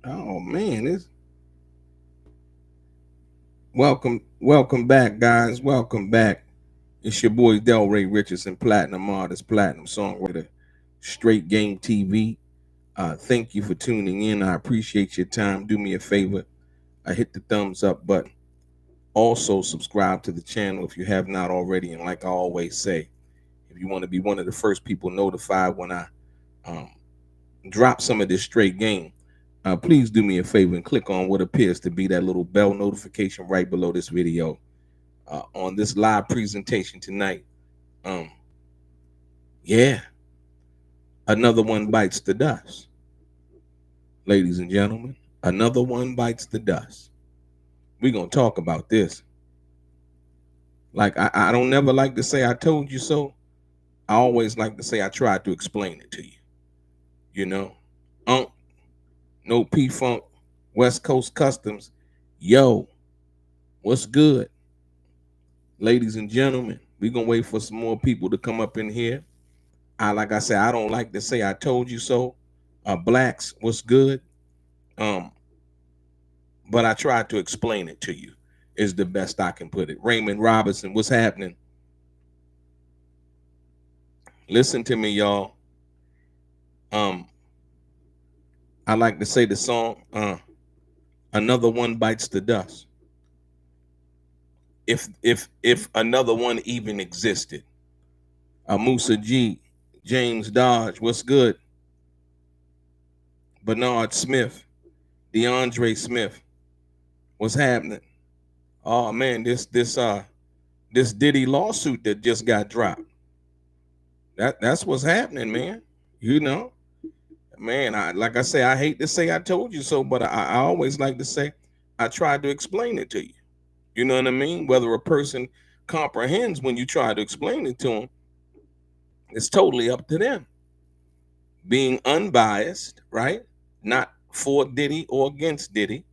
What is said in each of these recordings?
Oh man, it's welcome back, guys. Welcome back. It's your boy DELRAY Richardson, platinum artist, platinum songwriter, Straight Game TV. Thank you for tuning in. I appreciate your time. Do me a favor, hit the thumbs up button. Also, subscribe to the channel if you have not already. And like I always say, if you want to be one of the first people notified when I um, drop some of this straight game, please do me a favor and click on what appears to be that little bell notification right below this video. On this live presentation tonight, um, yeah, another one bites the dust. Ladies and gentlemen, another one bites the dust. We're going to talk about this. Like, I don't never like to say I told you so. I always like to say I tried to explain it to you. You know, no P-Funk, West Coast Customs. Yo, what's good? Ladies and gentlemen, we're going to wait for some more people to come up in here. Like I said, I don't like to say I told you so. Blacks, what's good? But I tried to explain it to you is the best I can put it. Raymond Robinson, what's happening? Listen to me, y'all. I like to say the song, another one bites the dust. If another one even existed. Musa G, James Dodge, what's good? Bernard Smith, DeAndre Smith, what's happening? Oh man, this Diddy lawsuit that just got dropped. That's what's happening, man. You know, man. Like I say, I hate to say I told you so, but I always like to say I tried to explain it to you. You know what I mean? Whether a person comprehends when you try to explain it to them, it's totally up to them. Being unbiased, right? Not for Diddy or against Diddy,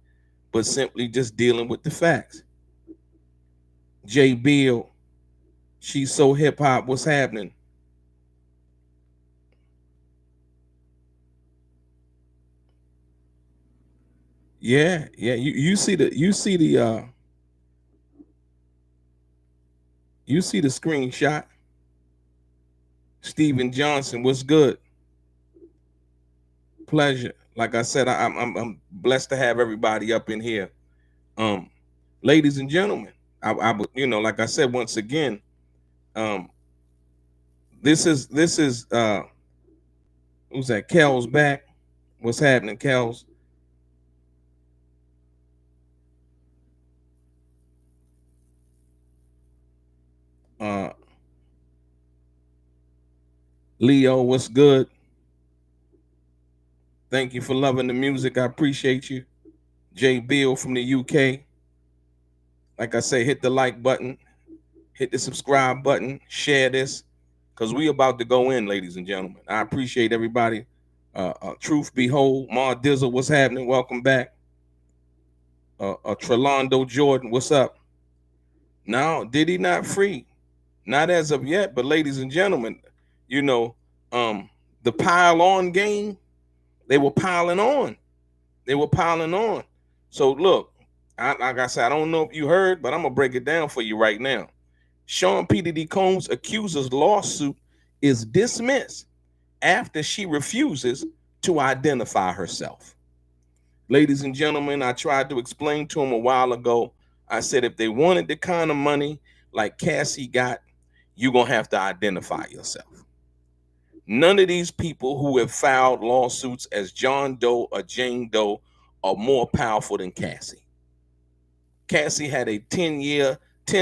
but simply just dealing with the facts. J. Bill, she's so hip hop. What's happening? Yeah, yeah. You see the screenshot. Steven Johnson, what's good? Pleasure. Like I said, I'm blessed to have everybody up in here. Um, Ladies and gentlemen, I like I said once again, um, this is who's that? Kel's back. What's happening, Kel's? Uh, Leo, what's good? Thank you for loving the music. I appreciate you. J. Bill from the UK. Like I say, hit the like button, hit the subscribe button, share this, because we about to go in, ladies and gentlemen. I appreciate everybody. Truth Behold, Ma Dizzle, what's happening? Welcome back. Trelando Jordan, what's up? No, did he not free? Not as of yet, but ladies and gentlemen, you know, the pile on game, they were piling on. They were piling on. So look, like I said, I don't know if you heard, but I'm gonna break it down for you right now. Sean P. Diddy Combs' accuser's lawsuit is dismissed after she refuses to identify herself. Ladies and gentlemen, I tried to explain to him a while ago. I said if they wanted the kind of money like Cassie got, you're going to have to identify yourself. None of these people who have filed lawsuits as John Doe or Jane Doe are more powerful than Cassie. Cassie had a 10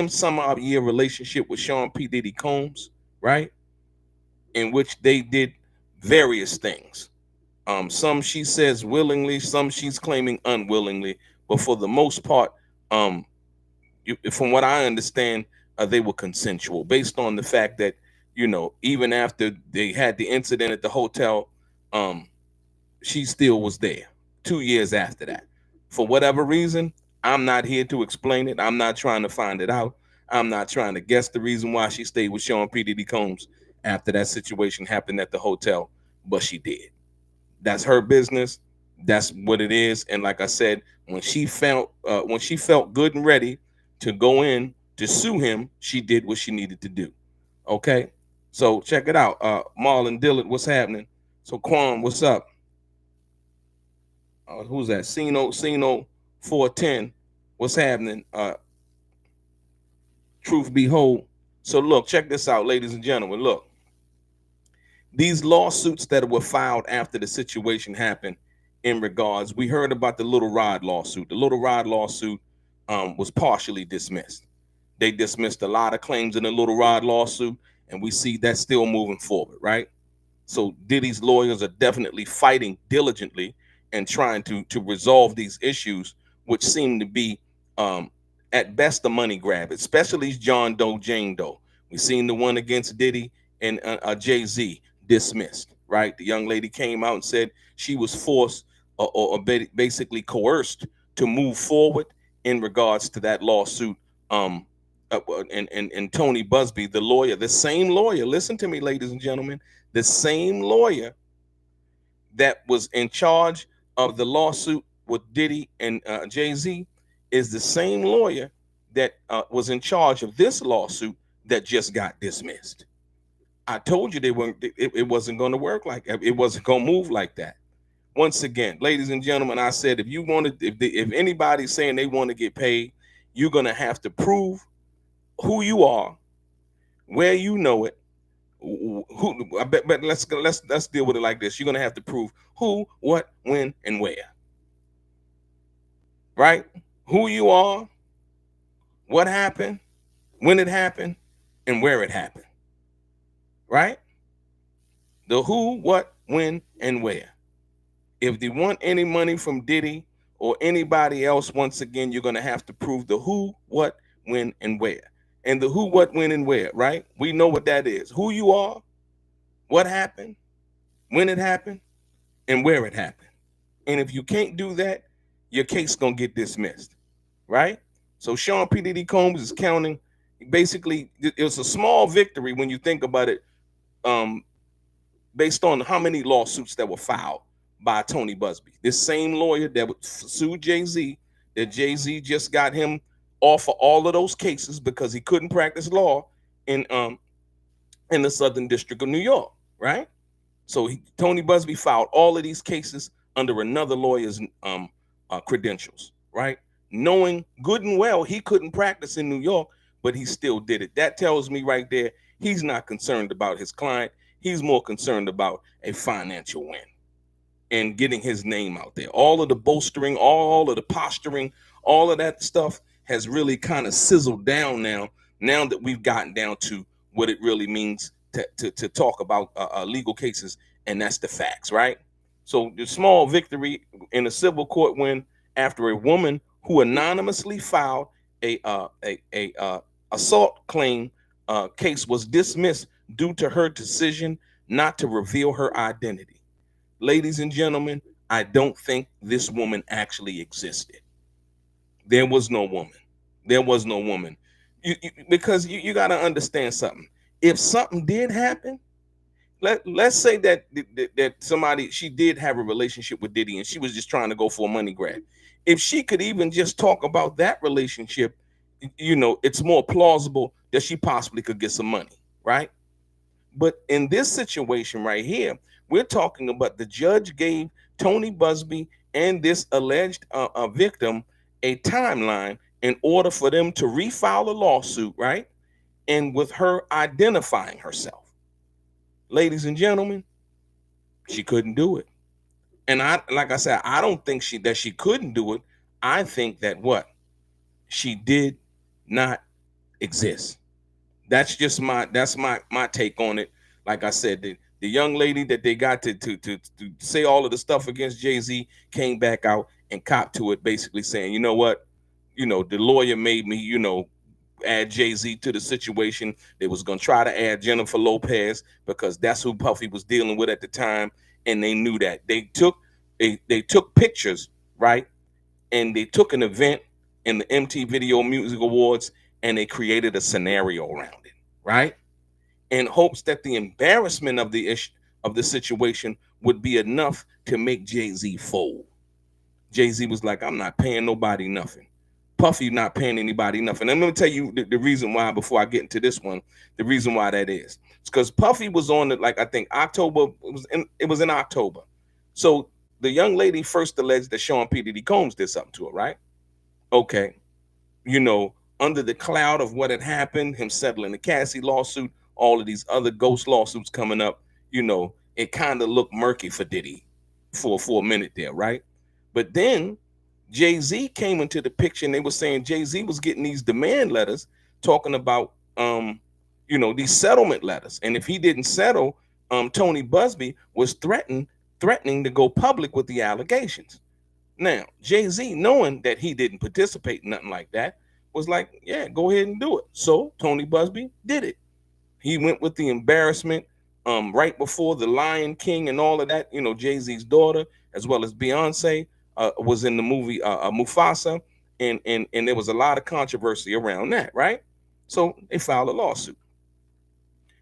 some odd year relationship with Sean P. Diddy Combs, right? In which they did various things. Some she says willingly, some she's claiming unwillingly, but for the most part, from what I understand, they were consensual based on the fact that, even after they had the incident at the hotel, she still was there 2 years after that. For whatever reason, I'm not here to explain it. I'm not trying to find it out. I'm not trying to guess the reason why she stayed with Sean P. Diddy Combs after that situation happened at the hotel, but she did. That's her business. That's what it is. And like I said, when she felt good and ready to go in to sue him, she did what she needed to do. Okay, so check it out. Marlon Dillard, what's happening? So Quan, what's up? Who's that? Sino 410, what's happening? Truth be whole. So look, check this out, ladies and gentlemen. Look, these lawsuits that were filed after the situation happened, in regards, we heard about the Little Rod lawsuit. The Little Rod lawsuit was partially dismissed. They dismissed a lot of claims in the Little Rod lawsuit, and we see that still moving forward, right? So Diddy's lawyers are definitely fighting diligently and trying to resolve these issues, which seem to be at best a money grab, especially John Doe, Jane Doe. We seen the one against Diddy and Jay-Z dismissed, right? The young lady came out and said she was forced or basically coerced to move forward in regards to that lawsuit. And Tony Busby, the lawyer, the same lawyer, listen to me, ladies and gentlemen, the same lawyer that was in charge of the lawsuit with Diddy and Jay-Z is the same lawyer that was in charge of this lawsuit that just got dismissed. I told you they weren't. It wasn't going to work like that. It wasn't going to move like that. Once again, ladies and gentlemen, I said if you want to, if anybody's saying they want to get paid, you're going to have to prove who you are, where you know it. Who? But let's deal with it like this. You're going to have to prove who, what, when, and where. Right? Who you are, what happened, when it happened, and where it happened. Right? The who, what, when, and where. If they want any money from Diddy or anybody else, once again, you're going to have to prove the who, what, when, and where. And the who, what, when, and where, right? We know what that is. Who you are, what happened, when it happened, and where it happened. And if you can't do that, your case going to get dismissed, right? So Sean P. Diddy Combs is counting. Basically, it was a small victory when you think about it, based on how many lawsuits that were filed by Tony Busby. This same lawyer that sued Jay-Z, that Jay-Z just got him off of all of those cases because he couldn't practice law in the Southern District of New York, right? So Tony Busby filed all of these cases under another lawyer's credentials, right? Knowing good and well he couldn't practice in New York, but he still did it. That tells me right there, he's not concerned about his client. He's more concerned about a financial win and getting his name out there. All of the bolstering, all of the posturing, all of that stuff has really kind of sizzled down now that we've gotten down to what it really means to talk about legal cases, and that's the facts, right? So the small victory in a civil court win after a woman who anonymously filed a assault claim case was dismissed due to her decision not to reveal her identity. Ladies and gentlemen, I don't think this woman actually existed. There was no woman. There was no woman. Because you got to understand something. If something did happen, let's say that somebody, she did have a relationship with Diddy and she was just trying to go for a money grab. If she could even just talk about that relationship, it's more plausible that she possibly could get some money, right? But in this situation right here, we're talking about the judge gave Tony Busby and this alleged victim a timeline in order for them to refile a lawsuit, right? And with her identifying herself. Ladies and gentlemen, she couldn't do it. And like I said, I don't think she couldn't do it. I think that she did not exist. That's just my take on it. Like I said, the young lady that they got to say all of the stuff against Jay-Z came back out and copped to it, basically saying, you know what, the lawyer made me, add Jay-Z to the situation. They was gonna try to add Jennifer Lopez because that's who Puffy was dealing with at the time, and they knew that. They took pictures, right? And they took an event in the MTV Video Music Awards and they created a scenario around it, right? In hopes that the embarrassment of the situation would be enough to make Jay-Z fold. Jay-Z was like, I'm not paying nobody nothing. Puffy not paying anybody nothing. And let me tell you the reason why before I get into this one. The reason why that is, it's because Puffy was on it, like I think October. It was in October. So the young lady first alleged that Sean P. Diddy Combs did something to her, right? Okay, under the cloud of what had happened, him settling the Cassie lawsuit, all of these other ghost lawsuits coming up, it kind of looked murky for Diddy for a minute there, right? But then Jay-Z came into the picture, and they were saying Jay-Z was getting these demand letters talking about these settlement letters. And if he didn't settle, Tony Busby was threatening to go public with the allegations. Now, Jay-Z, knowing that he didn't participate in nothing like that, was like, yeah, go ahead and do it. So Tony Busby did it. He went with the embarrassment right before the Lion King and all of that. Jay-Z's daughter, as well as Beyonce, was in the movie Mufasa, and there was a lot of controversy around that, right? So they filed a lawsuit.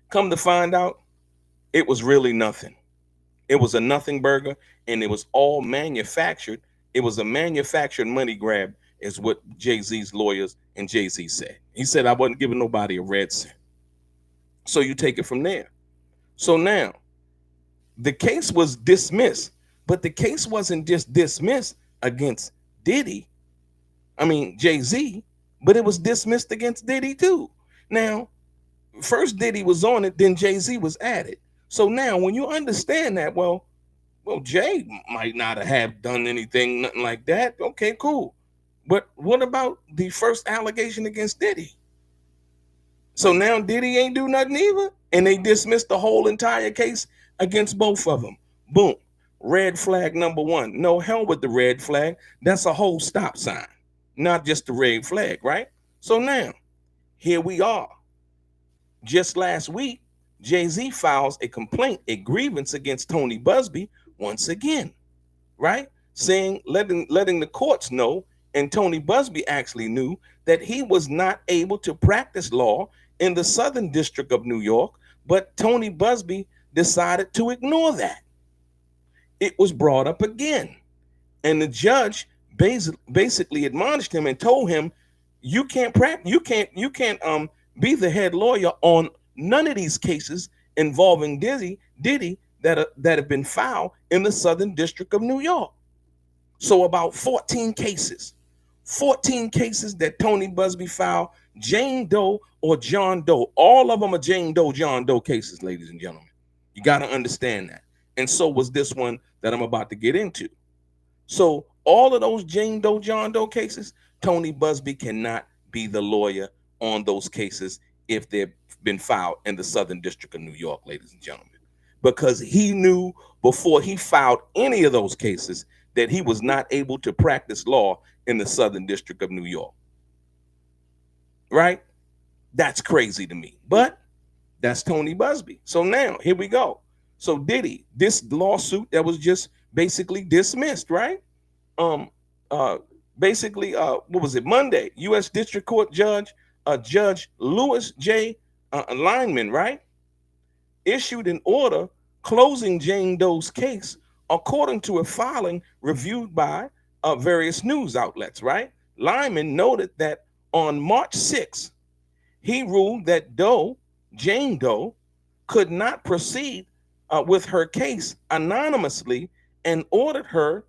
Come to find out, it was really nothing. It was a nothing burger, and it was all manufactured. It was a manufactured money grab, is what Jay-Z's lawyers and Jay-Z said. He said, I wasn't giving nobody a red cent. So you take it from there. So now, the case was dismissed, but the case wasn't just dismissed against Jay-Z, but it was dismissed against Diddy too. Now, first Diddy was on it, then Jay-Z was added. So now when you understand that, well, Jay might not have done anything, nothing like that. Okay, cool. But what about the first allegation against Diddy? So now Diddy ain't do nothing either, and they dismissed the whole entire case against both of them. Boom. Red flag number one. No, hell with the red flag. That's a whole stop sign, not just the red flag, right? So now, here we are. Just last week, Jay-Z files a complaint, a grievance against Tony Busby once again, right? Saying, letting the courts know, and Tony Busby actually knew, that he was not able to practice law in the Southern District of New York, but Tony Busby decided to ignore that. It was brought up again, and the judge basically admonished him and told him, you can't be the head lawyer on none of these cases involving Diddy that have been filed in the Southern District of New York. So about 14 cases that Tony Busby filed, Jane Doe or John Doe. All of them are Jane Doe, John Doe cases, ladies and gentlemen. You got to understand that. And so was this one that I'm about to get into. So all of those Jane Doe, John Doe cases, Tony Busby cannot be the lawyer on those cases if they've been filed in the Southern District of New York, ladies and gentlemen, because he knew before he filed any of those cases that he was not able to practice law in the Southern District of New York. Right? That's crazy to me, but that's Tony Busby. So now here we go. So Diddy, this lawsuit that was just basically dismissed, right? Basically, what was it? Monday, U.S. District Court Judge Louis J. Lineman, right, issued an order closing Jane Doe's case, according to a filing reviewed by various news outlets, right? Lyman noted that on March 6th, he ruled that Jane Doe, could not proceed with her case anonymously and ordered her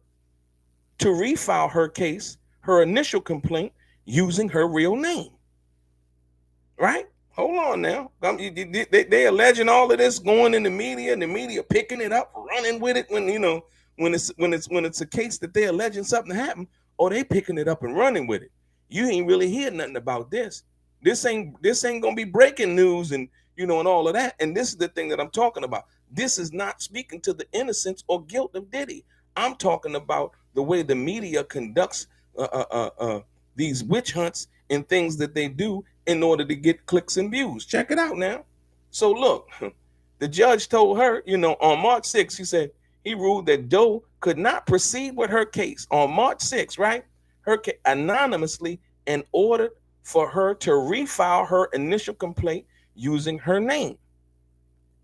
to refile her case, her initial complaint, using her real name. Right? Hold on now. They alleging all of this going in the media, and the media picking it up, running with it when it's a case that they're alleging something happened, or they picking it up and running with it. You ain't really hear nothing about this. This ain't gonna be breaking news and and all of that. And this is the thing that I'm talking about. This is not speaking to the innocence or guilt of Diddy. I'm talking about the way the media conducts these witch hunts and things that they do in order to get clicks and views. Check it out now. So look, the judge told her, on March 6th, he ruled that Doe could not proceed with her case on March 6th, right? Her case anonymously, and ordered for her to refile her initial complaint using her name.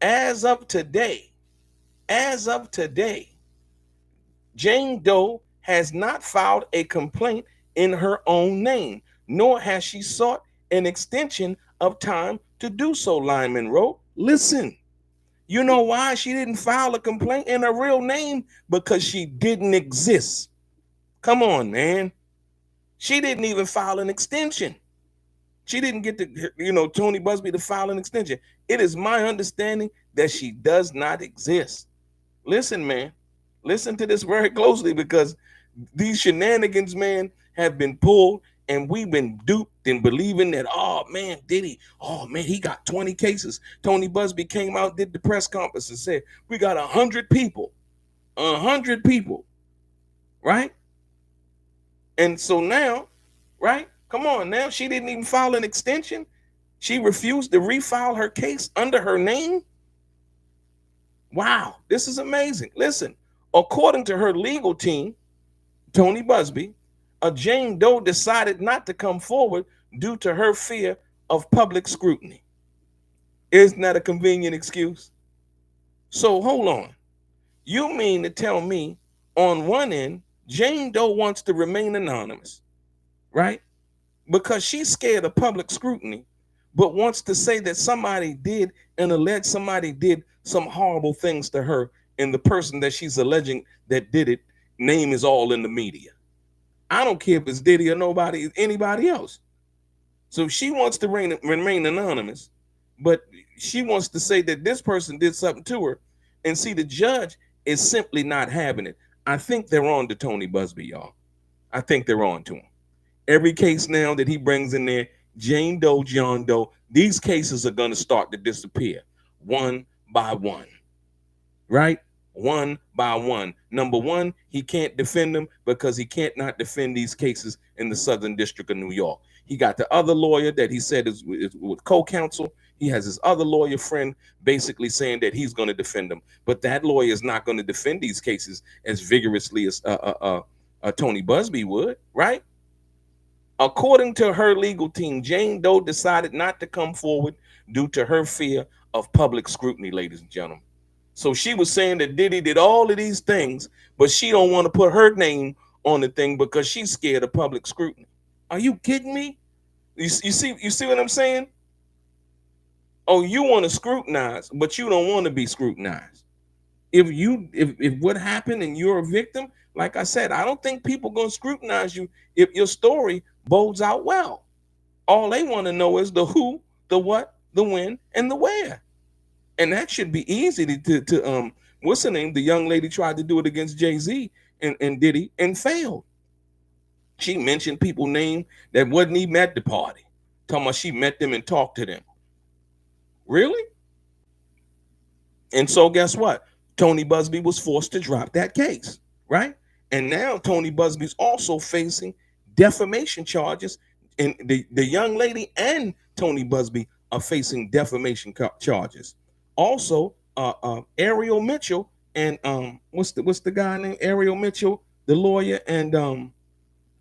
As of today, Jane Doe has not filed a complaint in her own name, nor has she sought an extension of time to do so, Lyman wrote. Listen, you know why she didn't file a complaint in her real name? Because she didn't exist. Come on, man. She didn't even file an extension. She didn't get to, Tony Busby to file an extension. It is my understanding that she does not exist. Listen, man, listen to this very closely, because these shenanigans, man, have been pulled, and we've been duped in believing that, oh man, Diddy, oh man, he got 20 cases. Tony Busby came out, did the press conference and said, we got 100 people, right? And so now, right? Come on now, she didn't even file an extension. She refused to refile her case under her name. Wow, this is amazing. Listen, according to her legal team, Tony Busby, a Jane Doe decided not to come forward due to her fear of public scrutiny. Isn't that a convenient excuse? So hold on. You mean to tell me on one end, Jane Doe wants to remain anonymous, right? Because she's scared of public scrutiny, but wants to say that somebody did and allege somebody did some horrible things to her, and the person that she's alleging that did it, name is all in the media. I don't care if it's Diddy or anybody else. So she wants to remain anonymous, but she wants to say that this person did something to her. And see, the judge is simply not having it. I think they're on to Tony Busby, y'all. I think they're on to him. Every case now that he brings in there, Jane Doe, John Doe, these cases are going to start to disappear one by one, right? One by one. Number one, he can't defend them because he can't not defend these cases in the Southern District of New York. He got the other lawyer that he said is with co-counsel. He has his other lawyer friend basically saying that he's going to defend them. But that lawyer is not going to defend these cases as vigorously as Tony Busby would, right? According to her legal team, Jane Doe decided not to come forward due to her fear of public scrutiny, ladies and gentlemen. So she was saying that Diddy did all of these things, but she don't want to put her name on the thing because she's scared of public scrutiny. Are you kidding me? You see what I'm saying? Oh, you want to scrutinize, but you don't want to be scrutinized. If what happened and you're a victim, like I said, I don't think people going to scrutinize you if your story bodes out well. All they want to know is the who, the what, the when, and the where. And that should be easy to what's her name? The young lady tried to do it against Jay-Z and Diddy and failed. She mentioned people's name that wasn't even at the party. Talking about she met them and talked to them. Really? And so guess what? Tony Busby was forced to drop that case, right? And now Tony Busby's also facing defamation charges. And the young lady and Tony Busby are facing defamation charges. Also, Ariel Mitchell and what's the guy named Ariel Mitchell, the lawyer, and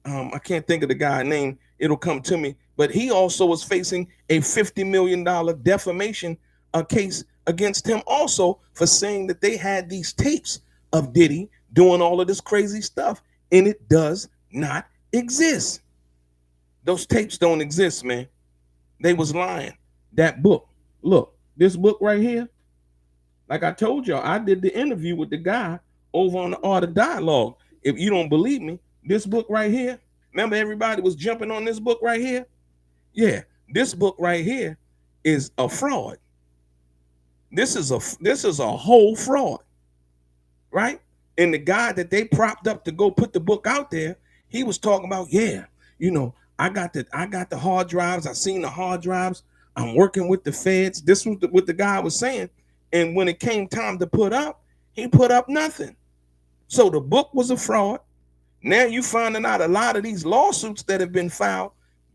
I can't think of the guy's name. It'll come to me. But he also was facing a $50 million defamation case against him also for saying that they had these tapes of Diddy doing all of this crazy stuff, and it does not exist. Those tapes don't exist, man. They was lying. That book, look, this book right here, like I told y'all, I did the interview with the guy over on the Art of Dialogue. If you don't believe me, this book right here, remember everybody was jumping on this book right here? Yeah, this book right here is a fraud. This is a whole fraud, right? And the guy that they propped up to go put the book out there, he was talking about, yeah, I got the hard drives. I seen the hard drives. I'm working with the feds. This was what the guy was saying. And when it came time to put up, he put up nothing. So the book was a fraud. Now you finding out a lot of these lawsuits that have been filed,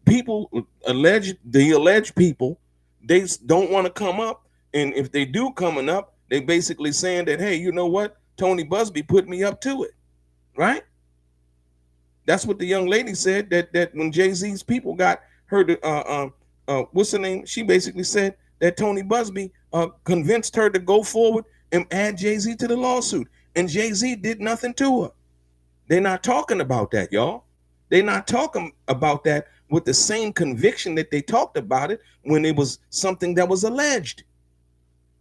people the alleged people, they don't want to come up. And if they do coming up, they basically saying that, hey, you know what? Tony Busby put me up to it, right? That's what the young lady said, that when Jay-Z's people got her to, what's her name? She basically said that Tony Busby convinced her to go forward and add Jay-Z to the lawsuit. And Jay-Z did nothing to her. They're not talking about that, y'all. They're not talking about that with the same conviction that they talked about it when it was something that was alleged.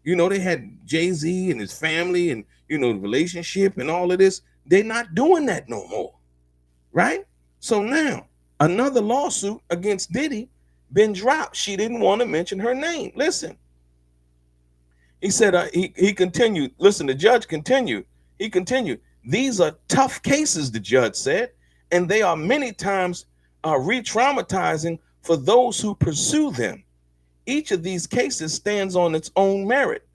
You know, they had Jay-Z and his family and, you know, the relationship and all of this. They're not doing that no more, right? So now another lawsuit against Diddy been dropped. She didn't want to mention her name. Listen, he said, he continued. Listen, the judge continued. He continued. These are tough cases, the judge said, and they are many times re-traumatizing for those who pursue them. Each of these cases stands on its own merit.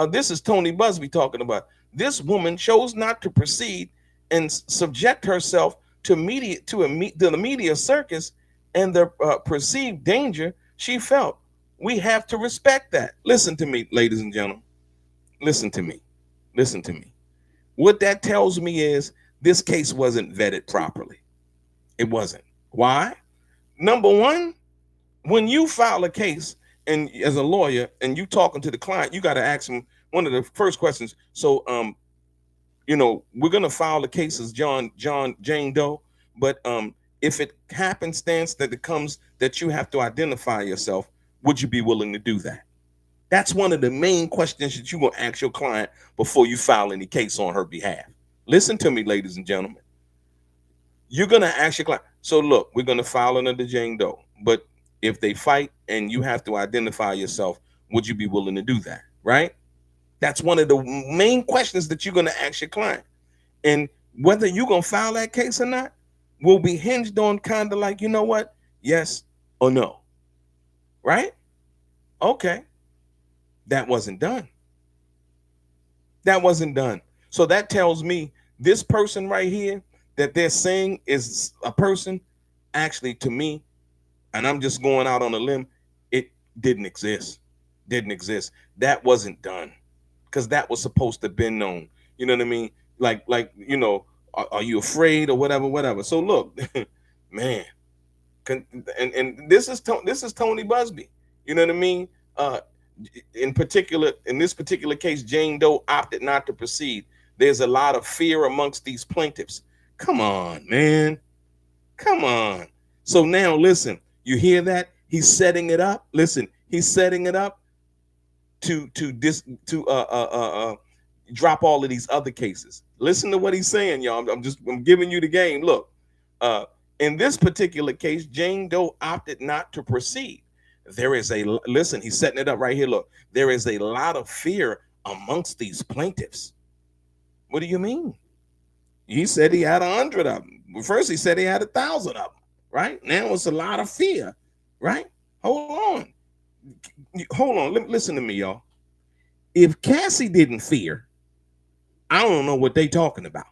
This is Tony Busby talking about. This woman chose not to proceed and subject herself to the media circus and the perceived danger she felt. We have to respect that. Listen to me, ladies and gentlemen. Listen to me. Listen to me. What that tells me is this case wasn't vetted properly. It wasn't. Why? Number one, when you file a case and as a lawyer and you talking to the client, you got to ask them one of the first questions. So, you know, we're gonna file the case as Jane Doe, but if it happenstance that it comes that you have to identify yourself, would you be willing to do that? That's one of the main questions that you will ask your client before you file any case on her behalf. Listen to me, ladies and gentlemen. You're gonna ask your client. So look, we're gonna file under Jane Doe, but if they fight and you have to identify yourself, would you be willing to do that? Right? That's one of the main questions that you're gonna ask your client. And whether you're gonna file that case or not will be hinged on kind of like, you know what? Yes or no. Right? Okay. That wasn't done. That wasn't done. So that tells me this person right here that they're saying is a person, actually, to me, and I'm just going out on a limb, it didn't exist. Didn't exist. That wasn't done because that was supposed to have been known. You know what I mean? Like you know, are you afraid or whatever? So look, man, and this is Tony Busby. You know what I mean? In this particular case, Jane Doe opted not to proceed. There's a lot of fear amongst these plaintiffs. Come on, man. Come on. So now listen, you hear that? He's setting it up. Listen, he's setting it up to drop all of these other cases. Listen to what he's saying, y'all. I'm giving you the game. Look, in this particular case, Jane Doe opted not to proceed. There is listen, he's setting it up right here. Look, there is a lot of fear amongst these plaintiffs. What do you mean? He said he had 100 of them. First, he said he had 1,000 of them, right? Now it's a lot of fear, right? Hold on. Listen to me, y'all. If Cassie didn't fear, I don't know what they talking about.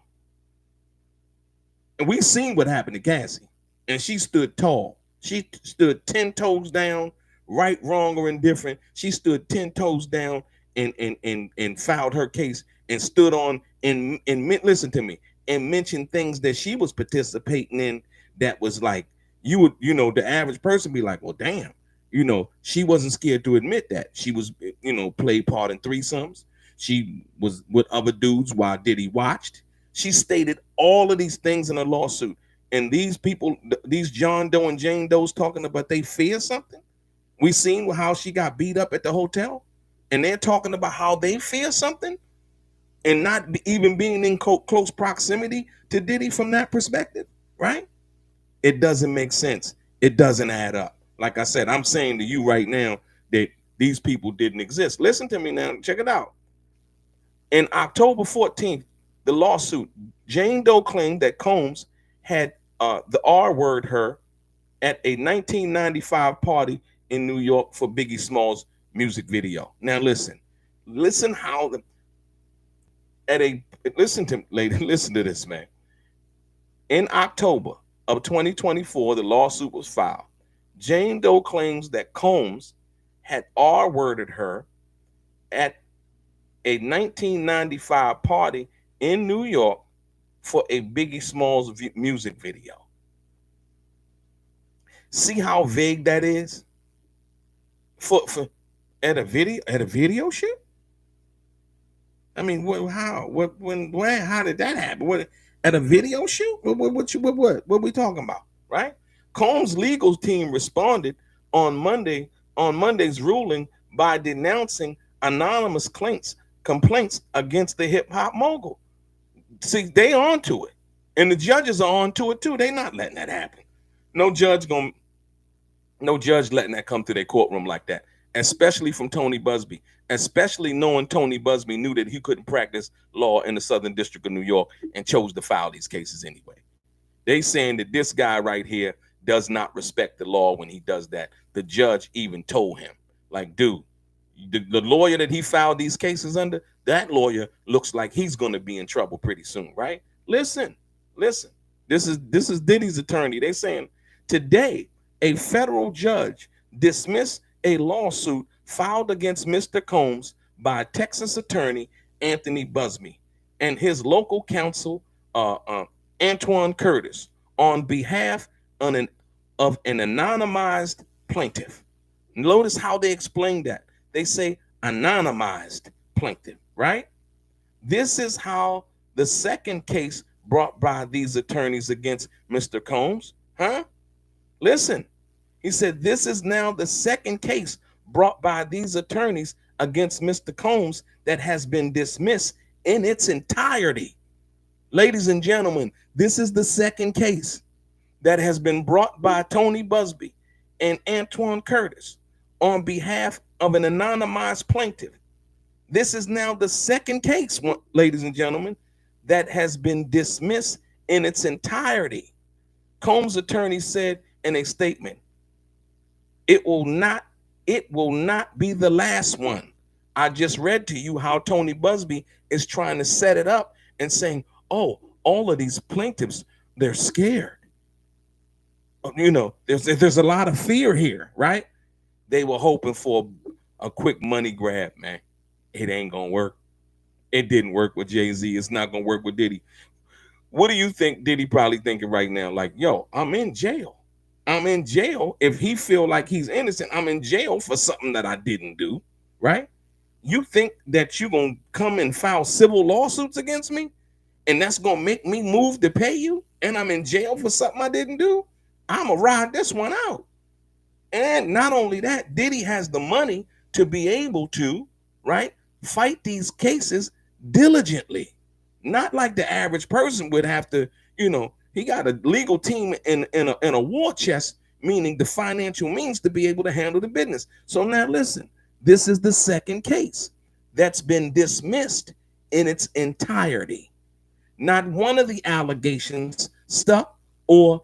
And we seen what happened to Cassie, and she stood tall. She stood 10 toes down, right, wrong, or indifferent. She stood 10 toes down and filed her case and stood on and listen to me and mentioned things that she was participating in that was like the average person be like, well, damn, she wasn't scared to admit that she was played part in threesomes. She was with other dudes while Diddy watched. She stated all of these things in a lawsuit. And these people, these John Doe and Jane Doe's talking about they fear something. We seen how she got beat up at the hotel, and they're talking about how they fear something and not even being in close proximity to Diddy from that perspective, right? It doesn't make sense. It doesn't add up. Like I said, I'm saying to you right now that these people didn't exist. Listen to me now. Check it out. In October 14th, the lawsuit, Jane Doe claimed that Combs had the R word her at a 1995 party in New York for Biggie Smalls' music video. Now listen how listen to this, man. In October of 2024, the lawsuit was filed. Jane Doe claims that Combs had R-worded her at a 1995 party in New York for a Biggie Smalls music video. See how vague that is? For at a video shoot? I mean, how did that happen? At a video shoot? What we talking about, right? Combs' legal team responded on Monday's ruling by denouncing anonymous complaints against the hip hop mogul. See, they on to it, and the judges are on to it too. They not letting that happen. No judge letting that come to their courtroom like that, especially from Tony Busby, especially knowing Tony Busby knew that he couldn't practice law in the Southern District of New York and chose to file these cases anyway. They saying that this guy right here does not respect the law when he does that. The judge even told him, like, dude, the lawyer that he filed these cases under, that lawyer looks like he's going to be in trouble pretty soon, right? Listen. This is Diddy's attorney. They saying today a federal judge dismissed a lawsuit filed against Mr. Combs by Texas attorney Anthony Busby and his local counsel Antoine Curtis on behalf of an anonymized plaintiff. Notice how they explain that. They say anonymized plaintiff, right? This is how the second case brought by these attorneys against Mr. Combs, Listen, he said this is now the second case brought by these attorneys against Mr. Combs that has been dismissed in its entirety. Ladies and gentlemen, this is the second case that has been brought by Tony Busby and Antoine Curtis on behalf of an anonymized plaintiff. This is now the second case, ladies and gentlemen, that has been dismissed in its entirety. Combs' attorney said in a statement, it will not be the last one. I just read to you how Tony Busby is trying to set it up and saying, oh, all of these plaintiffs, they're scared. You know, there's a lot of fear here, right? They were hoping for a quick money grab, man. It ain't gonna work. It didn't work with Jay-Z. It's not gonna work with Diddy. What do you think Diddy probably thinking right now? Like, yo, I'm in jail. I'm in jail. If he feel like he's innocent, I'm in jail for something that I didn't do, right? You think that you gonna come and file civil lawsuits against me, and that's gonna make me move to pay you, and I'm in jail for something I didn't do? I'm gonna ride this one out. And not only that, Diddy has the money to be able to, right, fight these cases diligently. Not like the average person would have to, you know, he got a legal team in a war chest, meaning the financial means to be able to handle the business. So now listen, this is the second case that's been dismissed in its entirety. Not one of the allegations stuck or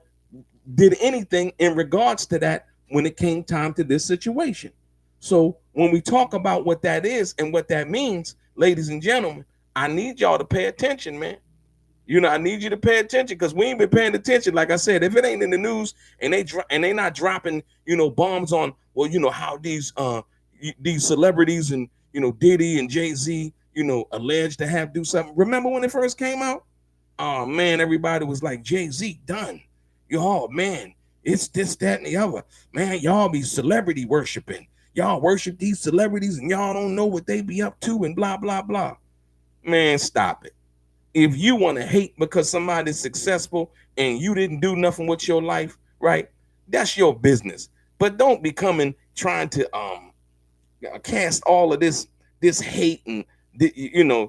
did anything in regards to that when it came time to this situation. So when we talk about what that is and what that means, ladies and gentlemen, I need y'all to pay attention, man. You know, I need you to pay attention because we ain't been paying attention. Like I said, if it ain't in the news and they not dropping, you know, bombs on, well, you know, how these celebrities and, you know, Diddy and Jay-Z, you know, alleged to have do something. Remember when it first came out? Oh man, everybody was like, Jay-Z done. Y'all, man, it's this, that, and the other. Man, y'all be celebrity worshiping. Y'all worship these celebrities and y'all don't know what they be up to and blah, blah, blah. Man, stop it. If you want to hate because somebody's successful and you didn't do nothing with your life, right? That's your business. But don't be coming trying to cast all of this hate and the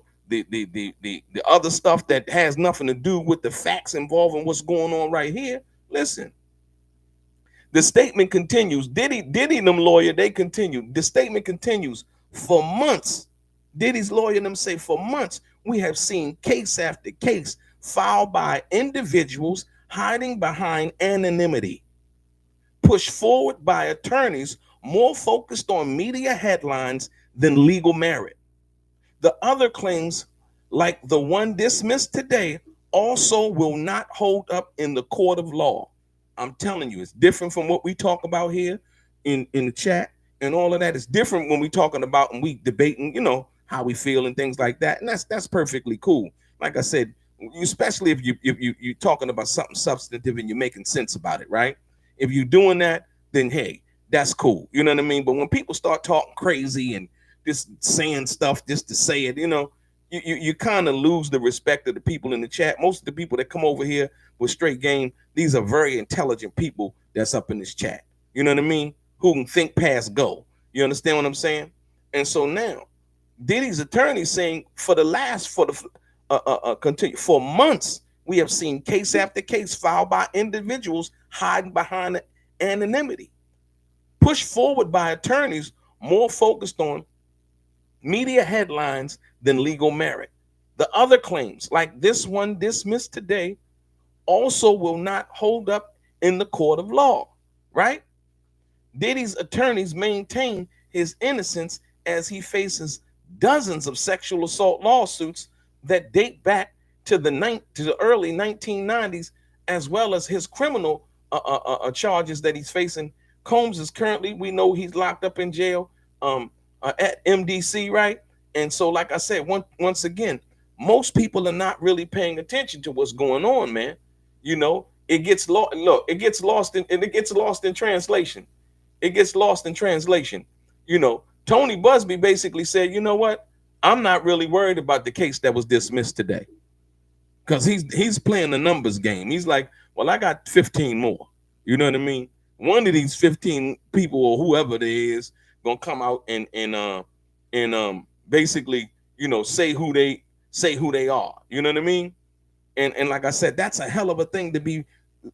other stuff that has nothing to do with the facts involving what's going on right here. Listen, the statement continues. Diddy and them lawyer, they continue. The statement continues. For months, Diddy's lawyer and them say, for months, we have seen case after case filed by individuals hiding behind anonymity, pushed forward by attorneys more focused on media headlines than legal merit. The other claims, like the one dismissed today, also will not hold up in the court of law. I'm telling you, it's different from what we talk about here in the chat and all of that. It's different when we talking about and we debating, you know, how we feel and things like that. And that's perfectly cool. Like I said, especially if you're talking about something substantive and you're making sense about it, right? If you're doing that, then hey, that's cool. You know what I mean? But when people start talking crazy and just saying stuff just to say it, you know, you kind of lose the respect of the people in the chat. Most of the people that come over here with straight game, these are very intelligent people that's up in this chat. You know what I mean? Who can think past go. You understand what I'm saying? And so now, Diddy's attorney saying continue for months, we have seen case after case filed by individuals hiding behind anonymity, pushed forward by attorneys more focused on media headlines than legal merit. The other claims, like this one dismissed today, also will not hold up in the court of law, right? Diddy's attorneys maintain his innocence as he faces dozens of sexual assault lawsuits that date back to the early 1990s, as well as his criminal charges that he's facing. Combs is currently, we know he's locked up in jail at MDC, right? And so, like I said, once again, most people are not really paying attention to what's going on, man. You know, it gets lost. Look, it gets lost in translation. It gets lost in translation. You know, Tony Busby basically said, you know what? I'm not really worried about the case that was dismissed today, because he's playing the numbers game. He's like, well, I got 15 more. You know what I mean? One of these 15 people or whoever it is gonna come out and basically, you know, say who they are. You know what I mean? And like I said, that's a hell of a thing to be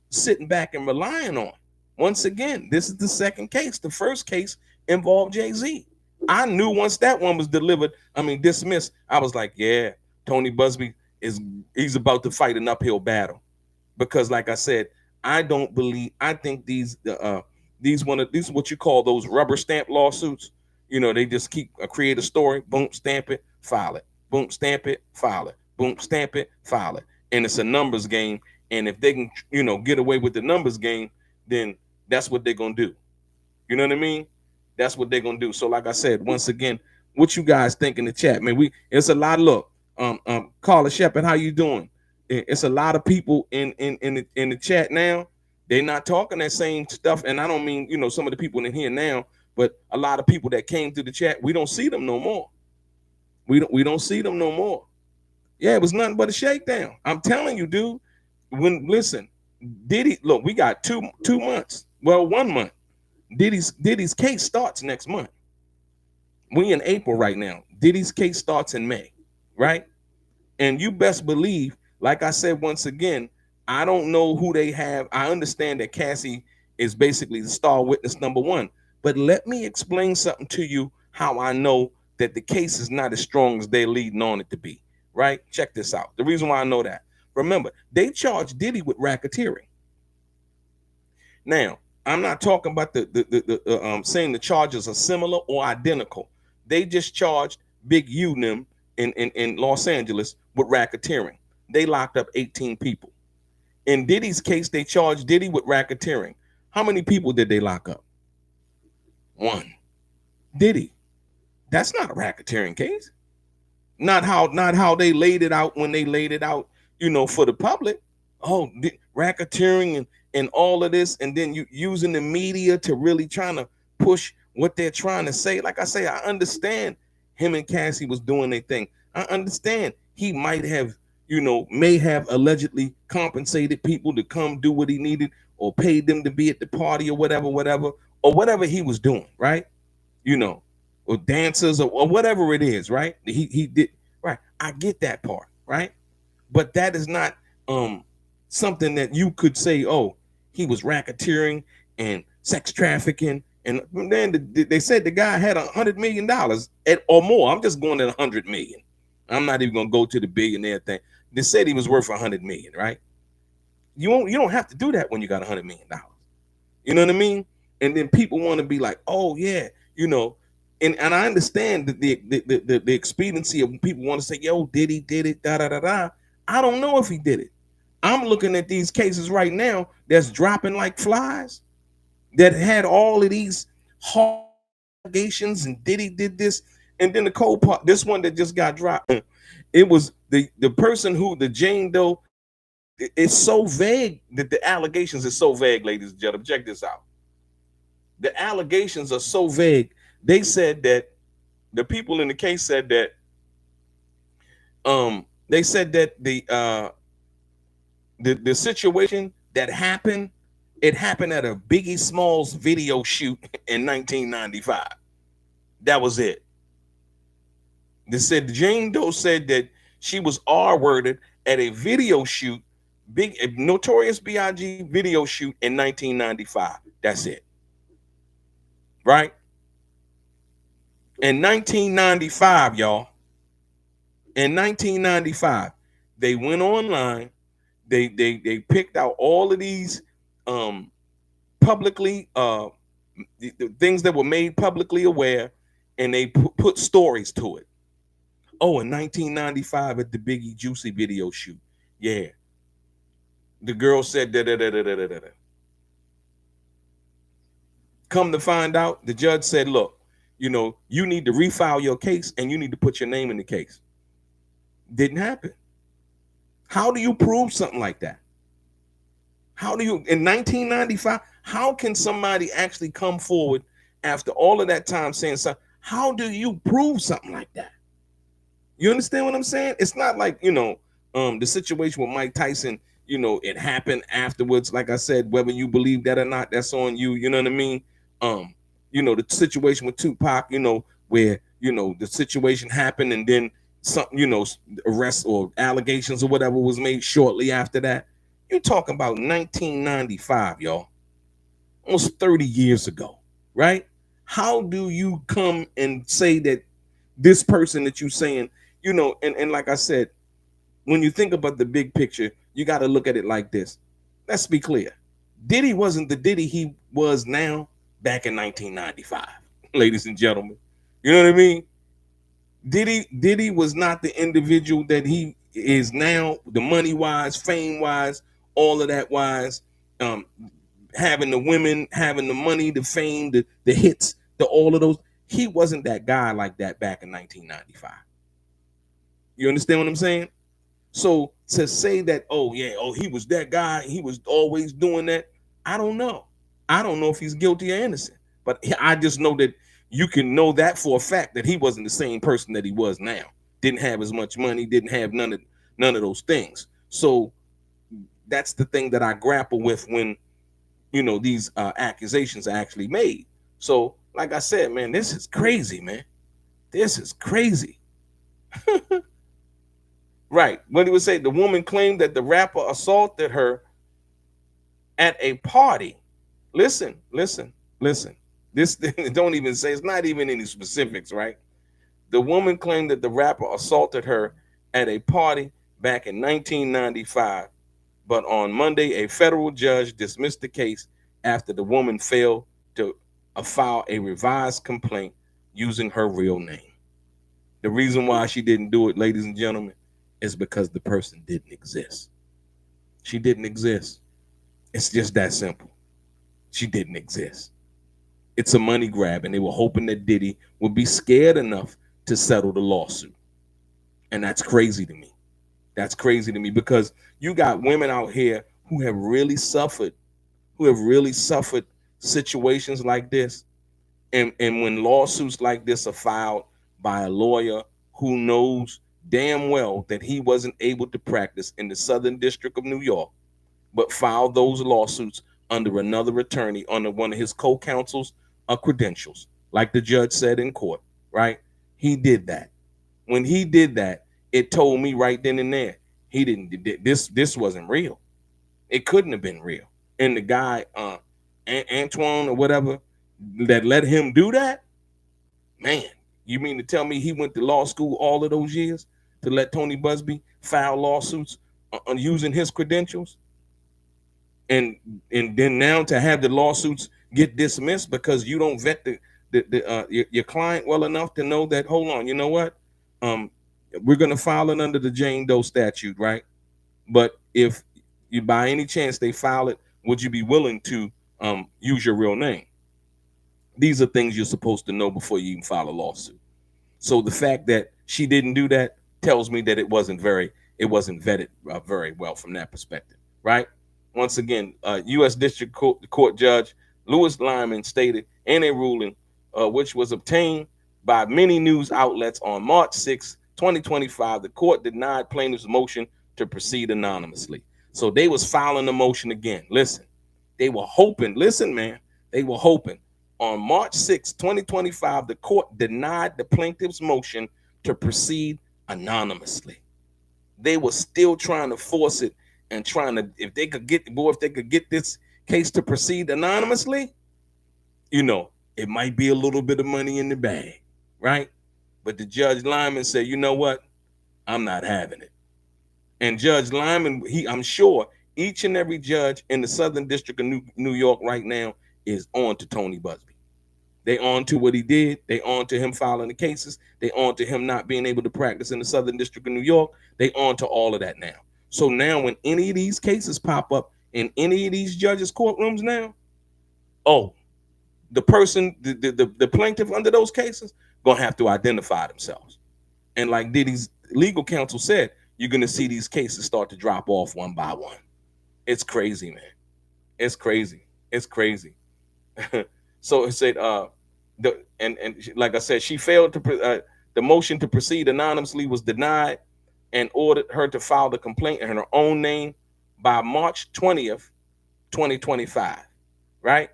sitting back and relying on. Once again, this is the second case. The first case involved Jay-Z. I knew once that one was dismissed, I was like, yeah, Tony Busby he's about to fight an uphill battle. Because like I said, I think these what you call those rubber stamp lawsuits. You know, they just create a story, boom, stamp it, file it, boom, stamp it, file it, boom, stamp it, file it. And it's a numbers game. And if they can, you know, get away with the numbers game, then that's what they're gonna do. You know what I mean? That's what they're gonna do. So, like I said, once again, what you guys think in the chat, man? It's a lot. Look, Carla Shepard, how you doing? It's a lot of people in the chat now. They're not talking that same stuff, and I don't mean, you know, some of the people in here now, but a lot of people that came through the chat, we don't see them no more. We don't see them no more. Yeah, it was nothing but a shakedown. I'm telling you, dude. Listen, Diddy, look, we got 2 months. Well, 1 month. Diddy's case starts next month. We in April right now. Diddy's case starts in May, right? And you best believe, like I said once again, I don't know who they have. I understand that Cassie is basically the star witness #1. But let me explain something to you, how I know that the case is not as strong as they're leading on it to be, right? Check this out. The reason why I know that. Remember, they charged Diddy with racketeering. Now, I'm not talking about saying the charges are similar or identical. They just charged Big U them in Los Angeles with racketeering. They locked up 18 people. In Diddy's case, they charged Diddy with racketeering. How many people did they lock up? 1. Diddy. That's not a racketeering case. Not how they laid it out when they laid it out, you know, for the public. Oh, racketeering and all of this, and then you using the media to really trying to push what they're trying to say. Like I say, I understand him and Cassie was doing their thing. I understand he might have, you know, may have allegedly compensated people to come do what he needed, or paid them to be at the party, or whatever he was doing, right? You know, or dancers, or whatever it is, right? He did, right? I get that part, right? But that is not something that you could say, oh, he was racketeering and sex trafficking. And then they said the guy had $100 million or more. I'm just going at 100 million. I'm not even gonna go to the billionaire thing. They said he was worth 100 million, right? You don't have to do that when you got $100 million. You know what I mean? And then people want to be like, oh yeah, you know, and I understand the expediency of people want to say, yo, Diddy did it, da da da da. I don't know if he did it. I'm looking at these cases right now that's dropping like flies, that had all of these allegations, and Diddy did this. And then the cold part, this one that just got dropped, it was the person who, the Jane Doe, it's so vague that the allegations are so vague, ladies and gentlemen. Check this out. The allegations are so vague. They said that the people in the case said that They said that the situation that happened, it happened at a Biggie Smalls video shoot in 1995. That was it. They said Jane Doe said that she was R-worded at a video shoot, a Notorious B.I.G. video shoot in 1995. That's it. Right? In 1995, y'all. In 1995, they went online. They picked out all of these publicly the things that were made publicly aware, and they put stories to it. Oh, in 1995 at the Biggie Juicy video shoot, yeah, the girl said da da da da da da da. Come to find out, the judge said, "Look, you need to refile your case, and you need to put your name in the case." Didn't happen. How do you prove something like that? How do you, in 1995, how can somebody actually come forward after all of that time saying something? How do you prove something like that? You understand what I'm saying? It's not like, the situation with Mike Tyson, it happened afterwards. Like I said, whether you believe that or not, that's on you. You know what I mean? The situation with Tupac, where, the situation happened and then something, arrest or allegations or whatever was made shortly after that. You're talking about 1995, y'all. Almost 30 years ago, right? How do you come and say that this person that you're saying, and like I said, when you think about the big picture, you got to look at it like this. Let's be clear. Diddy wasn't the Diddy he was now back in 1995, ladies and gentlemen. You know what I mean? Diddy was not the individual that he is now, the money wise, fame wise, all of that wise, having the women, having the money, the fame, the hits, all of those. He wasn't that guy like that back in 1995. You understand what I'm saying? So to say that, he was that guy, he was always doing that, I don't know. I don't know if he's guilty or innocent, but I just know that you can know that for a fact that he wasn't the same person that he was now. Didn't have as much money, didn't have none of those things. So that's the thing that I grapple with when, these accusations are actually made. So like I said, man, this is crazy, man. This is crazy. Right. What he would say, the woman claimed that the rapper assaulted her at a party. Listen. This don't even say, it's not even any specifics, right? The woman claimed that the rapper assaulted her at a party back in 1995. But on Monday, a federal judge dismissed the case after the woman failed to file a revised complaint using her real name. The reason why she didn't do it, ladies and gentlemen, is because the person didn't exist. She didn't exist. It's just that simple. She didn't exist. It's a money grab, and they were hoping that Diddy would be scared enough to settle the lawsuit. And that's crazy to me. That's crazy to me because you got women out here who have really suffered situations like this. And when lawsuits like this are filed by a lawyer who knows damn well that he wasn't able to practice in the Southern District of New York, but filed those lawsuits under another attorney, under one of his co-counsel's credentials, like the judge said in court, right? He did that. When he did that, it told me right then and there, he didn't, this wasn't real. It couldn't have been real. And the guy, Antoine or whatever, that let him do that, man, you mean to tell me he went to law school all of those years to let Tony Busby file lawsuits on using his credentials? And then now to have the lawsuits get dismissed because you don't vet your client well enough to know that, hold on, you know what? We're going to file it under the Jane Doe statute, right? But if you, by any chance they file it, would you be willing to use your real name? These are things you're supposed to know before you even file a lawsuit. So the fact that she didn't do that tells me that it wasn't vetted very well from that perspective, right? Once again, U.S. District Court Judge Louis Lyman stated in a ruling which was obtained by many news outlets on March 6, 2025, the court denied plaintiff's motion to proceed anonymously. So they was filing the motion again. Listen, they were hoping, listen, man, they were hoping on March 6, 2025, the court denied the plaintiff's motion to proceed anonymously. They were still trying to force it and trying to, if they could get this case to proceed anonymously, it might be a little bit of money in the bag, right? But the Judge Lyman said, you know what? I'm not having it. And Judge Lyman, I'm sure each and every judge in the Southern District of New York right now is on to Tony Busby. They on to what he did. They on to him filing the cases. They on to him not being able to practice in the Southern District of New York. They on to all of that now. So now when any of these cases pop up in any of these judges' courtrooms now, the person, the plaintiff under those cases, gonna have to identify themselves. And like Diddy's legal counsel said, you're gonna see these cases start to drop off one by one. It's crazy, man. It's crazy. It's crazy. So it said, like I said, she failed to the motion to proceed anonymously was denied, and ordered her to file the complaint in her own name by March 20th, 2025. Right?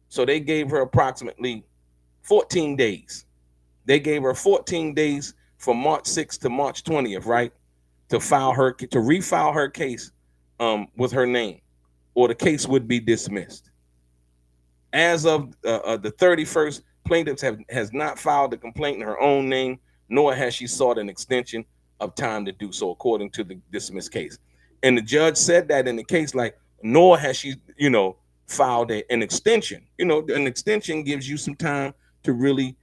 So they gave her approximately 14 days. They gave her 14 days from March 6th to March 20th, right? To refile her case with her name, or the case would be dismissed. As of the 31st, plaintiff has not filed the complaint in her own name, nor has she sought an extension of time to do so, according to the dismissed case. And the judge said that in the case, like, nor has she, filed an extension. An extension gives you some time to really,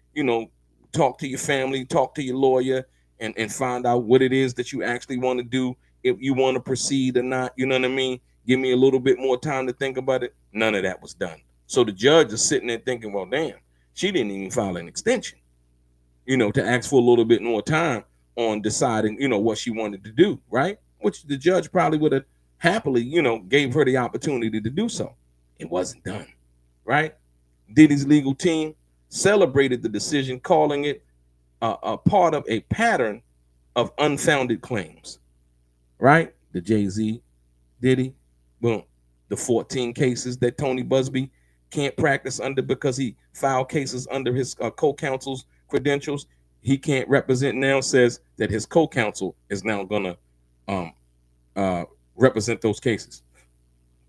talk to your family, talk to your lawyer, and find out what it is that you actually want to do, if you want to proceed or not. You know what I mean? Give me a little bit more time to think about it. None of that was done. So the judge is sitting there thinking, well, damn, she didn't even file an extension, to ask for a little bit more time on deciding, what she wanted to do, right? Which the judge probably would have happily, gave her the opportunity to do so. It wasn't done, right? Diddy's legal team celebrated the decision, calling it a part of a pattern of unfounded claims, right? The Jay-Z, Diddy, boom. The 14 cases that Tony Busby can't practice under because he filed cases under his co-counsel's credentials. He can't represent now, says that his co-counsel is now going to represent those cases.